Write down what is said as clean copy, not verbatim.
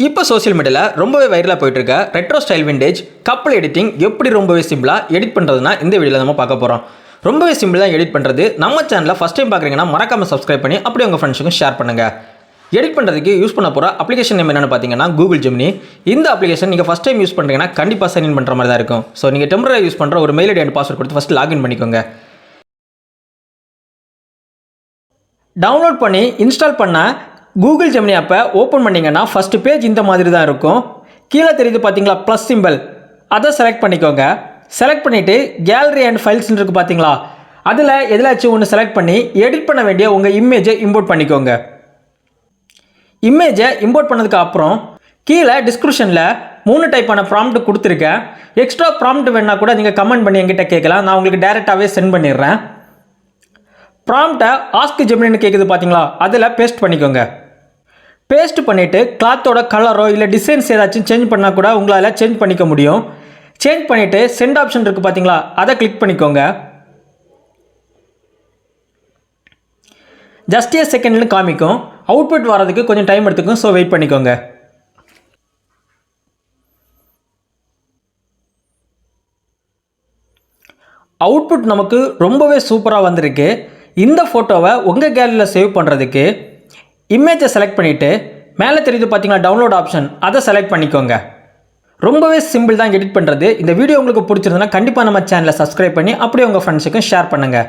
இப்போ சோஷியல் மீடியாவில் ரொம்பவே வைரலாக போயிட்டு இருக்க ரெட்ரோ ஸ்டைல் விண்டேஜ் கப்பல் எடிட்டிங் எப்படி ரொம்பவே சிம்பிளாக எடிட் பண்ணுறதுனா இந்த வீடியோவில் நம்ம பார்க்க போகிறோம். ரொம்பவே சிம்பிளாக எடிட் பண்ணுறது. நம்ம சேனலில் ஃபஸ்ட் டைம் பார்க்குறீங்கன்னா மறக்காமல் சப்ஸ்கிரைப் பண்ணி அப்படியே உங்கள் ஃப்ரெண்ட்ஸுக்கும் ஷேர் பண்ணுங்கள். எடிட் பண்ணுறதுக்கு யூஸ் பண்ண போகிற அப்ளிகேஷன் நேம் என்னென்னு பார்த்தீங்கன்னா கூகுள் ஜெமினி. இந்த அப்ளிகேஷன் நீங்கள் ஃபஸ்ட் டைம் யூஸ் பண்ணுறீங்கன்னா கண்டிப்பாக சைன் இன் பண்ணுற மாதிரி தான் இருக்கும். ஸோ நீங்கள் டெம்பரரி யூஸ் பண்ணுற ஒரு மெயில் ஐடி அண்ட் பாஸ்வேர்ட் கொடுத்து ஃபஸ்ட் லாகின் பண்ணிக்கோங்க. டவுன்லோட் பண்ணி இன்ஸ்டால் பண்ண கூகுள் ஜெமினி ஆப்பை ஓப்பன் பண்ணிங்கன்னா ஃபஸ்ட்டு பேஜ் இந்த மாதிரி தான் இருக்கும். கீழே தெரியுது பார்த்தீங்களா ப்ளஸ் சிம்பிள், அதை செலக்ட் பண்ணிக்கோங்க. செலக்ட் பண்ணிவிட்டு கேலரி அண்ட் ஃபைல்ஸ்ன்னு இருக்குது பார்த்தீங்களா, அதில் எதிலாச்சும் ஒன்று செலக்ட் பண்ணி எடிட் பண்ண வேண்டிய உங்கள் இமேஜை இம்போர்ட் பண்ணிக்கோங்க. இமேஜை இம்போர்ட் பண்ணதுக்கு அப்புறம் கீழே டிஸ்கிரிப்ஷனில் 3 டைப்பான ப்ராம்ப்ட் கொடுத்துருக்கேன். எக்ஸ்ட்ரா ப்ராம்ப்ட் வேணால் கூட நீங்கள் கமெண்ட் பண்ணி என்கிட்ட கேட்கலாம், நான் உங்களுக்கு டேரெக்டாகவே சென்ட் பண்ணிடுறேன். ப்ராம்ப்டை ஆஸ்க் ஜெமினின்னு கேட்குது பார்த்தீங்களா, அதில் பேஸ்ட் பண்ணிக்கோங்க. பேஸ்ட் பண்ணிவிட்டு கிளாத்தோட கலரோ இல்லை டிசைன்ஸ் ஏதாச்சும் சேஞ்ச் பண்ணால் கூட உங்களால் சேஞ்ச் பண்ணிக்க முடியும். சேஞ்ச் பண்ணிவிட்டு சென்ட் ஆப்ஷன் இருக்குது பார்த்தீங்களா, அதை கிளிக் பண்ணிக்கோங்க. ஜஸ்ட் ஏ செகண்ட்னு காமிக்கும். அவுட்புட் வரதுக்கு கொஞ்சம் டைம் எடுத்துக்கும், ஸோ வெயிட் பண்ணிக்கோங்க. அவுட்புட் நமக்கு ரொம்பவே சூப்பராக வந்திருக்கு. இந்த ஃபோட்டோவை உங்கள் கேலரியில் சேவ் பண்ணுறதுக்கு இமேஜை செலக்ட் பண்ணிவிட்டு மேலே தெரியுது பார்த்தீங்கன்னா டவுன்லோட் ஆப்ஷன், அதை செலக்ட் பண்ணிக்கோங்க. ரொம்பவே சிம்பிள் தான் எடிட் பண்ணுறது. இந்த வீடியோ உங்களுக்கு பிடிச்சிருந்ததுன்னா கண்டிப்பாக நம்ம சேனலை சப்ஸ்கிரைப் பண்ணி அப்படியே உங்கள் ஃப்ரெண்ட்ஸுக்கும் ஷேர் பண்ணுங்கள்.